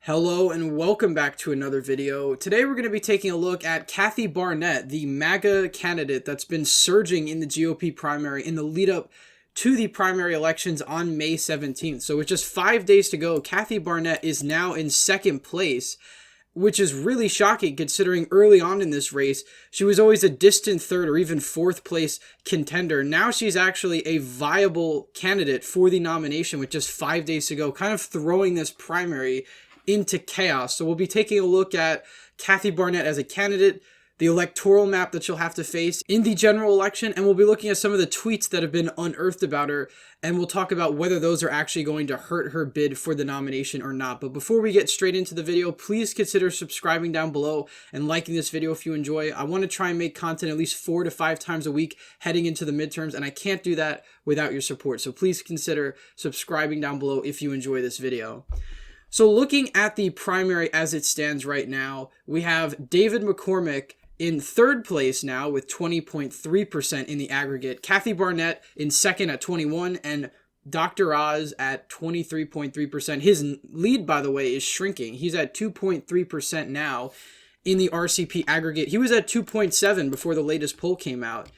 Hello and welcome back to another video. Today we're going to be taking a look at Kathy Barnette, the MAGA candidate that's been surging in the GOP primary in the lead up to the primary elections on May 17th. So with just 5 days to go, Kathy Barnette is now in second place, which is really shocking considering early on in this race, she was always a distant third or even fourth place contender. Now she's actually a viable candidate for the nomination with just 5 days to go, kind of throwing this primary into chaos. So we'll be taking a look at Kathy Barnette as a candidate, the electoral map that she'll have to face in the general election, and we'll be looking at some of the tweets that have been unearthed about her, and we'll talk about whether those are actually going to hurt her bid for the nomination or not. But before we get straight into the video, please consider subscribing down below and liking this video if you enjoy. I want to try and make content at least 4 to 5 times a week heading into the midterms, and I can't do that without your support. So please consider subscribing down below if you enjoy this video. So looking at the primary as it stands right now, we have David McCormick in third place now with 20.3% in the aggregate, Kathy Barnette in second at 21%, and Dr. Oz at 23.3%. His lead, by the way, is shrinking. He's at 2.3% now in the RCP aggregate. He was at 2.7% before the latest poll came out.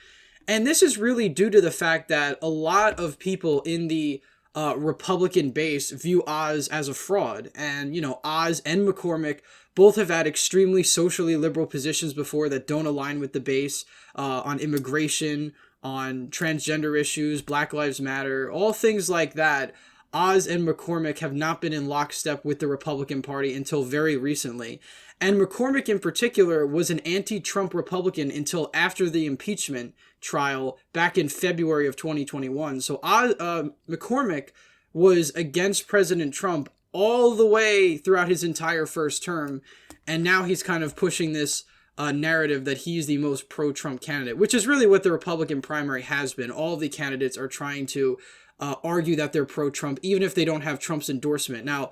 And this is really due to the fact that a lot of people in the Republican base view Oz as a fraud. And, Oz and McCormick both have had extremely socially liberal positions before that don't align with the base on immigration, on transgender issues, Black Lives Matter, all things like that. Oz and McCormick have not been in lockstep with the Republican Party until very recently. And McCormick in particular was an anti-Trump Republican until after the impeachment trial back in February of 2021. So McCormick was against President Trump all the way throughout his entire first term. And now he's kind of pushing this narrative that he's the most pro-Trump candidate, which is really what the Republican primary has been. All of the candidates are trying to argue that they're pro-Trump, even if they don't have Trump's endorsement. Now,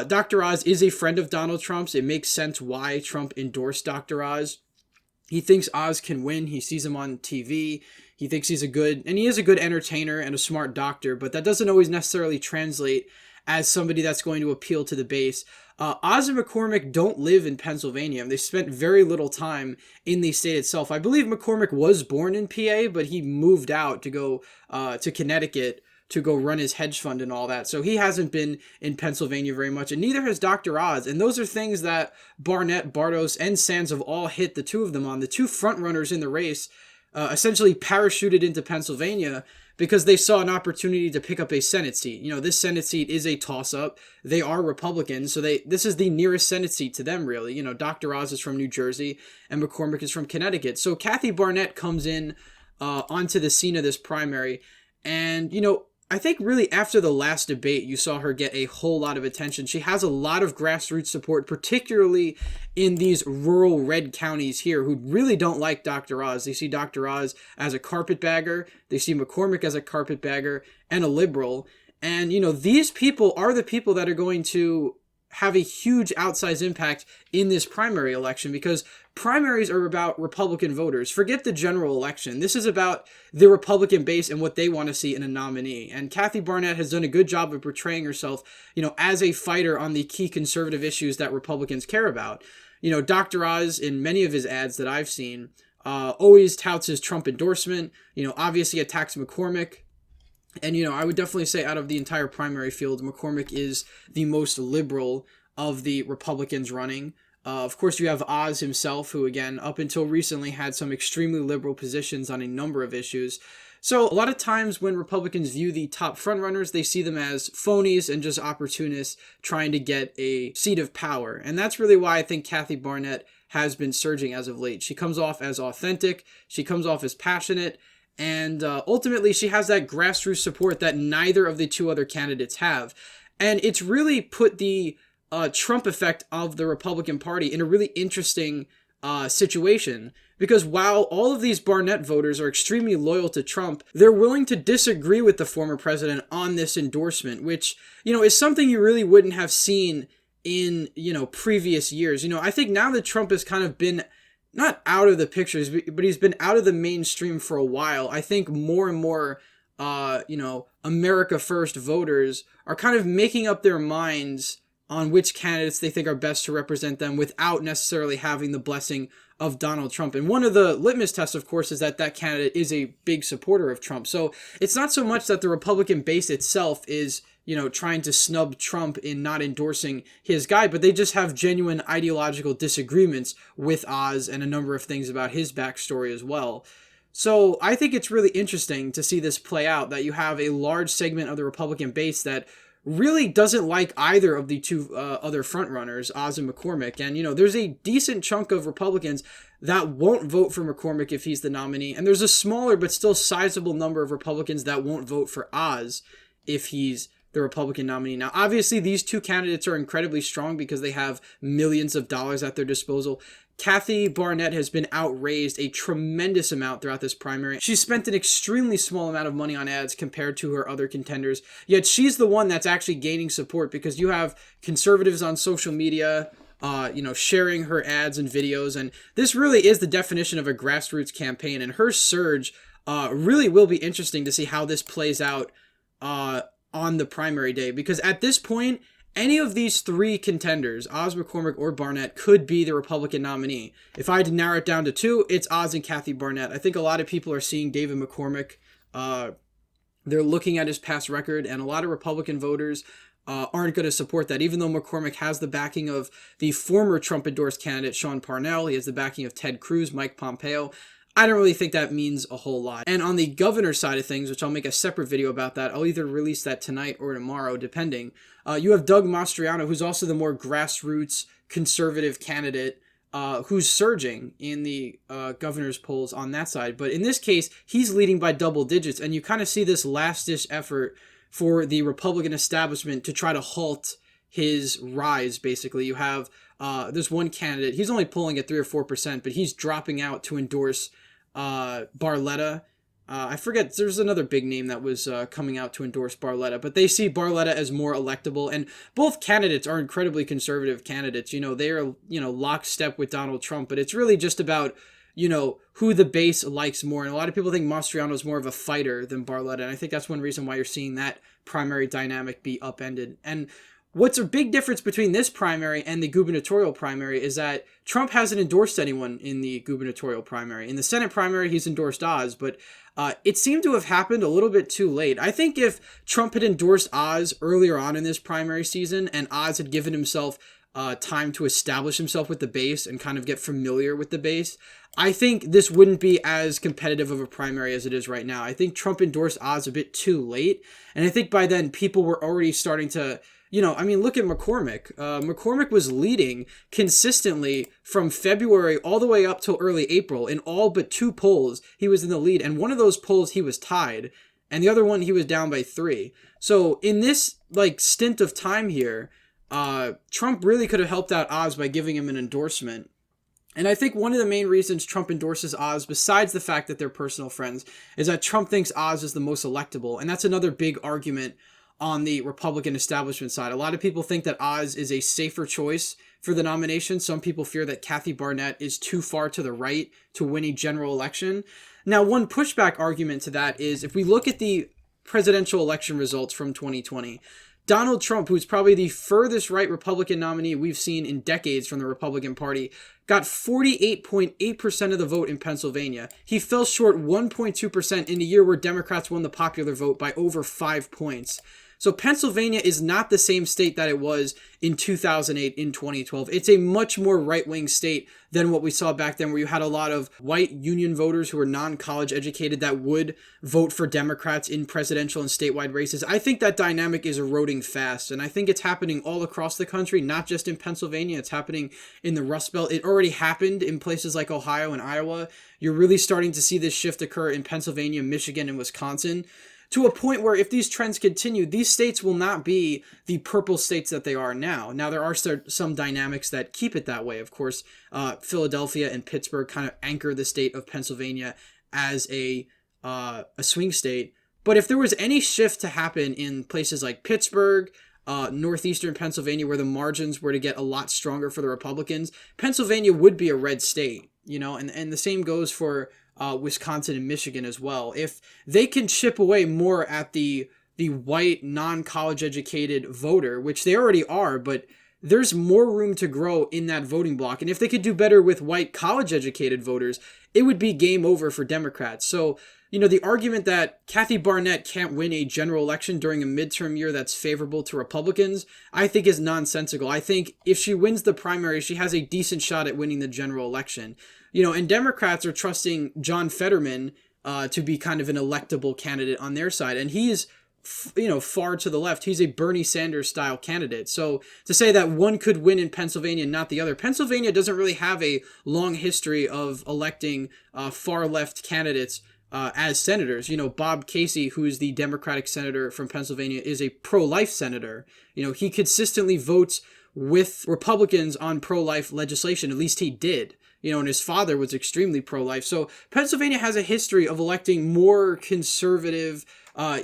Dr. Oz is a friend of Donald Trump's. It makes sense why Trump endorsed Dr. Oz. He thinks Oz can win. He sees him on TV. He thinks he is a good entertainer and a smart doctor, but that doesn't always necessarily translate as somebody that's going to appeal to the base. Oz and McCormick don't live in Pennsylvania. They spent very little time in the state itself. I believe McCormick was born in PA, but he moved out to go to Connecticut to go run his hedge fund and all that. So he hasn't been in Pennsylvania very much, and neither has Dr. Oz. And those are things that Barnette, Bartos, and Sands have all hit the two of them on. The two front runners in the race essentially parachuted into Pennsylvania because they saw an opportunity to pick up a Senate seat. This Senate seat is a toss-up. They are Republicans, so this is the nearest Senate seat to them, really. Dr. Oz is from New Jersey, and McCormick is from Connecticut. So Kathy Barnette comes in onto the scene of this primary, and, I think really after the last debate, you saw her get a whole lot of attention. She has a lot of grassroots support, particularly in these rural red counties here who really don't like Dr. Oz. They see Dr. Oz as a carpetbagger. They see McCormick as a carpetbagger and a liberal. And, these people are the people that are going to have a huge outsized impact in this primary election, because primaries are about Republican voters. Forget the general election. This is about the Republican base and what they want to see in a nominee. And Kathy Barnette has done a good job of portraying herself, as a fighter on the key conservative issues that Republicans care about. Dr. Oz, in many of his ads that I've seen, always touts his Trump endorsement, obviously attacks McCormick. And, I would definitely say out of the entire primary field, McCormick is the most liberal of the Republicans running. Of course, you have Oz himself, who, again, up until recently had some extremely liberal positions on a number of issues. So a lot of times when Republicans view the top frontrunners, they see them as phonies and just opportunists trying to get a seat of power. And that's really why I think Kathy Barnette has been surging as of late. She comes off as authentic. She comes off as passionate. And ultimately, she has that grassroots support that neither of the two other candidates have. And it's really put the Trump effect of the Republican Party in a really interesting situation. Because while all of these Barnette voters are extremely loyal to Trump, they're willing to disagree with the former president on this endorsement, which, is something you really wouldn't have seen in, previous years. I think now that Trump has kind of been not out of the pictures, but he's been out of the mainstream for a while, I think more and more, America First voters are kind of making up their minds on which candidates they think are best to represent them without necessarily having the blessing of Donald Trump. And one of the litmus tests, of course, is that that candidate is a big supporter of Trump. So it's not so much that the Republican base itself is, trying to snub Trump in not endorsing his guy, but they just have genuine ideological disagreements with Oz and a number of things about his backstory as well. So I think it's really interesting to see this play out, that you have a large segment of the Republican base that really doesn't like either of the two other frontrunners, Oz and McCormick. And, there's a decent chunk of Republicans that won't vote for McCormick if he's the nominee. And there's a smaller but still sizable number of Republicans that won't vote for Oz if he's the Republican nominee. Now, obviously, these two candidates are incredibly strong because they have millions of dollars at their disposal. Kathy Barnette has been outraised a tremendous amount throughout this primary. She's spent an extremely small amount of money on ads compared to her other contenders, yet she's the one that's actually gaining support because you have conservatives on social media, sharing her ads and videos, and this really is the definition of a grassroots campaign, and her surge really will be interesting to see how this plays out on the primary day, because at this point, any of these three contenders, Oz, McCormick, or Barnette, could be the Republican nominee. If I had to narrow it down to two, it's Oz and Kathy Barnette. I think a lot of people are seeing David McCormick. They're looking at his past record, and a lot of Republican voters aren't going to support that, even though McCormick has the backing of the former Trump-endorsed candidate, Sean Parnell. He has the backing of Ted Cruz, Mike Pompeo. I don't really think that means a whole lot. And on the governor side of things, which I'll make a separate video about that, I'll either release that tonight or tomorrow, depending. You have Doug Mastriano, who's also the more grassroots conservative candidate, who's surging in the governor's polls on that side. But in this case, he's leading by double digits, and you kind of see this last-ditch effort for the Republican establishment to try to halt his rise, basically. You have there's one candidate, he's only polling at 3 or 4%, but he's dropping out to endorse Barletta. I forget, there's another big name that was coming out to endorse Barletta, but they see Barletta as more electable, and both candidates are incredibly conservative candidates. They are, lockstep with Donald Trump, but it's really just about, who the base likes more, and a lot of people think Mastriano is more of a fighter than Barletta, and I think that's one reason why you're seeing that primary dynamic be upended. And what's a big difference between this primary and the gubernatorial primary is that Trump hasn't endorsed anyone in the gubernatorial primary. In the Senate primary, he's endorsed Oz, but it seemed to have happened a little bit too late. I think if Trump had endorsed Oz earlier on in this primary season and Oz had given himself time to establish himself with the base and kind of get familiar with the base, I think this wouldn't be as competitive of a primary as it is right now. I think Trump endorsed Oz a bit too late, and I think by then people were already starting to look at McCormick. McCormick was leading consistently from February all the way up till early April. In all but 2 polls, he was in the lead. And one of those polls, he was tied. And the other one, he was down by 3. So in this, stint of time here, Trump really could have helped out Oz by giving him an endorsement. And I think one of the main reasons Trump endorses Oz, besides the fact that they're personal friends, is that Trump thinks Oz is the most electable. And that's another big argument on the Republican establishment side. A lot of people think that Oz is a safer choice for the nomination. Some people fear that Kathy Barnette is too far to the right to win a general election. Now, one pushback argument to that is if we look at the presidential election results from 2020, Donald Trump, who's probably the furthest right Republican nominee we've seen in decades from the Republican Party, got 48.8% of the vote in Pennsylvania. He fell short 1.2% in a year where Democrats won the popular vote by over 5 points. So Pennsylvania is not the same state that it was in 2008, in 2012. It's a much more right-wing state than what we saw back then, where you had a lot of white union voters who were non-college educated that would vote for Democrats in presidential and statewide races. I think that dynamic is eroding fast, and I think it's happening all across the country, not just in Pennsylvania. It's happening in the Rust Belt. It already happened in places like Ohio and Iowa. You're really starting to see this shift occur in Pennsylvania, Michigan, and Wisconsin, to a point where if these trends continue, these states will not be the purple states that they are now. Now, there are some dynamics that keep it that way. Of course, Philadelphia and Pittsburgh kind of anchor the state of Pennsylvania as a swing state. But if there was any shift to happen in places like Pittsburgh, northeastern Pennsylvania, where the margins were to get a lot stronger for the Republicans, Pennsylvania would be a red state, and the same goes for Wisconsin and Michigan as well. If they can chip away more at the the white, non-college educated voter, which they already are, but there's more room to grow in that voting block. And if they could do better with white college educated voters, it would be game over for Democrats. So, the argument that Kathy Barnette can't win a general election during a midterm year that's favorable to Republicans, I think is nonsensical. I think if she wins the primary, she has a decent shot at winning the general election. And Democrats are trusting John Fetterman to be kind of an electable candidate on their side. And he's far to the left. He's a Bernie Sanders style candidate. So to say that one could win in Pennsylvania and not the other, Pennsylvania doesn't really have a long history of electing far left candidates as senators. Bob Casey, who is the Democratic senator from Pennsylvania, is a pro-life senator. He consistently votes with Republicans on pro-life legislation. At least he did. And his father was extremely pro-life. So Pennsylvania has a history of electing more conservative,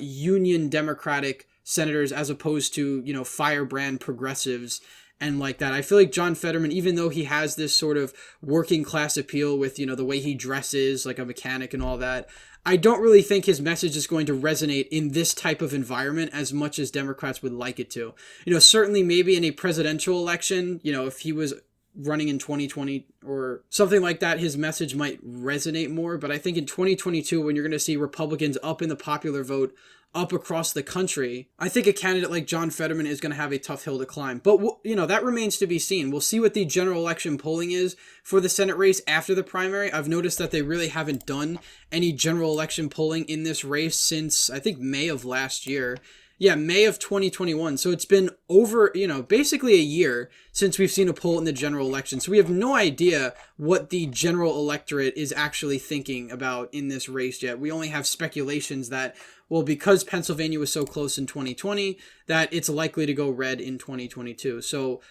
Union Democratic senators as opposed to, firebrand progressives and like that. I feel like John Fetterman, even though he has this sort of working class appeal with, the way he dresses like a mechanic and all that, I don't really think his message is going to resonate in this type of environment as much as Democrats would like it to. Certainly maybe in a presidential election, if he was running in 2020 or something like that, his message might resonate more. But I think in 2022, when you're going to see Republicans up in the popular vote up across the country, I think a candidate like John Fetterman is going to have a tough hill to climb. But, that remains to be seen. We'll see what the general election polling is for the Senate race after the primary. I've noticed that they really haven't done any general election polling in this race since, I think, May of last year. Yeah, May of 2021. So it's been over, basically a year since we've seen a poll in the general election. So we have no idea what the general electorate is actually thinking about in this race yet. We only have speculations that, well, because Pennsylvania was so close in 2020, that it's likely to go red in 2022. So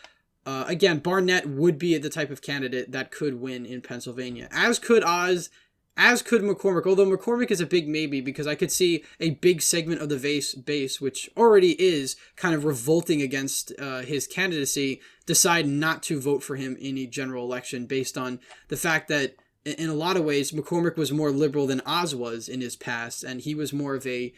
again, Barnette would be the type of candidate that could win in Pennsylvania, as could Oz, as could McCormick, although McCormick is a big maybe because I could see a big segment of the base, which already is kind of revolting against his candidacy, decide not to vote for him in a general election based on the fact that in a lot of ways, McCormick was more liberal than Oz was in his past, and he was more of a,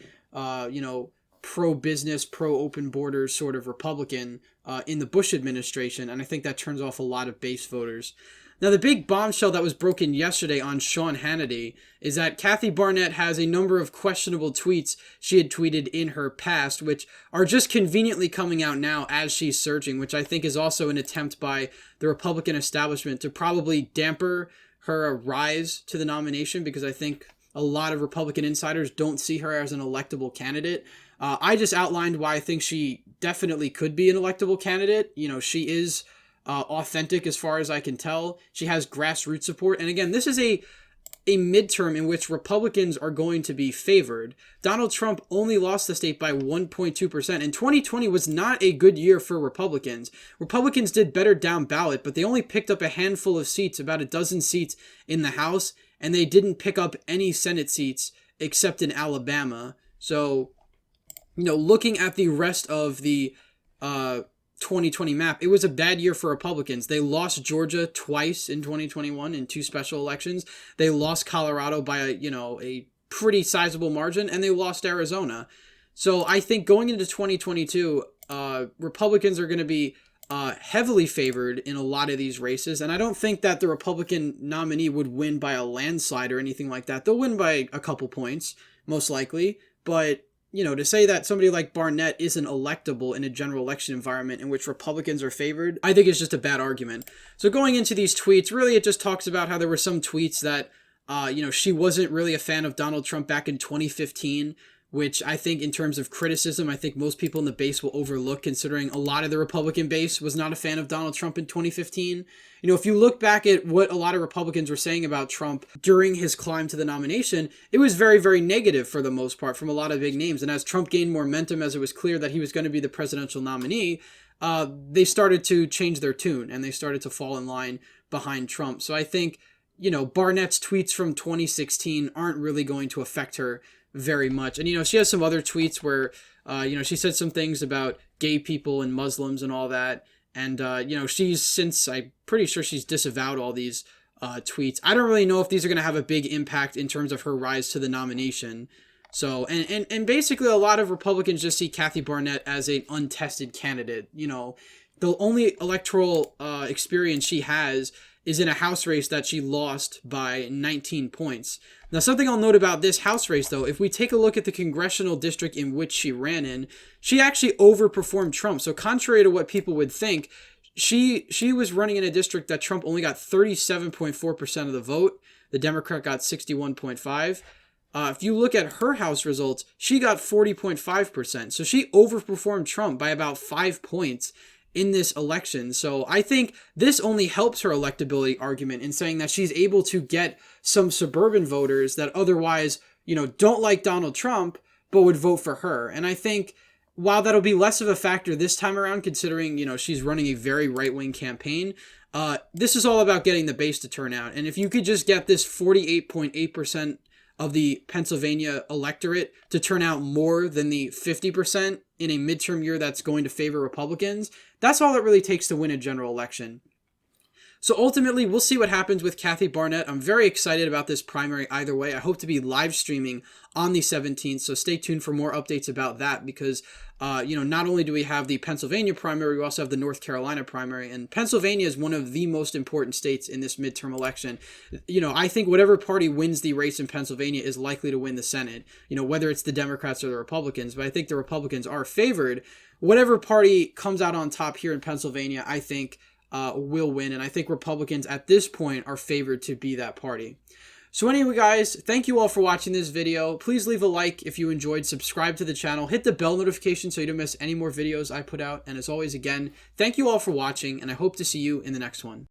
pro-business, pro-open borders sort of Republican in the Bush administration, and I think that turns off a lot of base voters. Now, the big bombshell that was broken yesterday on Sean Hannity is that Kathy Barnette has a number of questionable tweets she had tweeted in her past, which are just conveniently coming out now as she's surging, which I think is also an attempt by the Republican establishment to probably damper her rise to the nomination, because I think a lot of Republican insiders don't see her as an electable candidate. I just outlined why I think she definitely could be an electable candidate. She is authentic as far as I can tell. She has grassroots support. And again, this is a midterm in which Republicans are going to be favored. Donald Trump only lost the state by 1.2%. And 2020 was not a good year for Republicans. Republicans did better down ballot, but they only picked up a handful of seats, about a dozen seats in the House, and they didn't pick up any Senate seats except in Alabama. So, looking at the rest of the 2020 map, it was a bad year for Republicans. They lost Georgia twice in 2021 in two special elections. They lost Colorado by a pretty sizable margin, and they lost Arizona. So I think going into 2022, Republicans are going to be heavily favored in a lot of these races, and I don't think that the Republican nominee would win by a landslide or anything like that. They'll win by a couple points, most likely, but to say that somebody like Barnette isn't electable in a general election environment in which Republicans are favored, I think is just a bad argument. So going into these tweets, really it just talks about how there were some tweets that, she wasn't really a fan of Donald Trump back in 2015, which I think in terms of criticism, I think most people in the base will overlook, considering a lot of the Republican base was not a fan of Donald Trump in 2015. If you look back at what a lot of Republicans were saying about Trump during his climb to the nomination, it was very, very negative for the most part from a lot of big names. And as Trump gained more momentum, as it was clear that he was going to be the presidential nominee, they started to change their tune and they started to fall in line behind Trump. So I think, Barnett's tweets from 2016 aren't really going to affect her very much. And, she has some other tweets where, she said some things about gay people and Muslims and all that. And, I'm pretty sure she's disavowed all these tweets. I don't really know if these are going to have a big impact in terms of her rise to the nomination. So, and basically a lot of Republicans just see Kathy Barnette as an untested candidate. You know, the only electoral experience she has is in a House race that she lost by 19 points. Now, something I'll note about this House race, though, if we take a look at the congressional district in which she ran in, she actually overperformed Trump. So contrary to what people would think, she was running in a district that Trump only got 37.4% of the vote. The Democrat got 61.5%. If you look at her House results, she got 40.5%. So she overperformed Trump by about 5 points in this election. So I think this only helps her electability argument in saying that she's able to get some suburban voters that otherwise, you know, don't like Donald Trump, but would vote for her. And I think while that'll be less of a factor this time around, considering, you know, she's running a very right-wing campaign, this is all about getting the base to turn out. And if you could just get this 48.8% of the Pennsylvania electorate to turn out more than the 50% in a midterm year that's going to favor Republicans, that's all it really takes to win a general election. So ultimately, we'll see what happens with Kathy Barnette. I'm very excited about this primary either way. I hope to be live streaming on the 17th, so stay tuned for more updates about that because, you know, not only do we have the Pennsylvania primary, we also have the North Carolina primary, and Pennsylvania is one of the most important states in this midterm election. You know, I think whatever party wins the race in Pennsylvania is likely to win the Senate, you know, whether it's the Democrats or the Republicans, but I think the Republicans are favored. Whatever party comes out on top here in Pennsylvania, I think will win, and I think Republicans at this point are favored to be that party. So anyway, guys, thank you all for watching this video. Please leave a like if you enjoyed, subscribe to the channel, hit the bell notification so you don't miss any more videos I put out, and as always, again, thank you all for watching, and I hope to see you in the next one.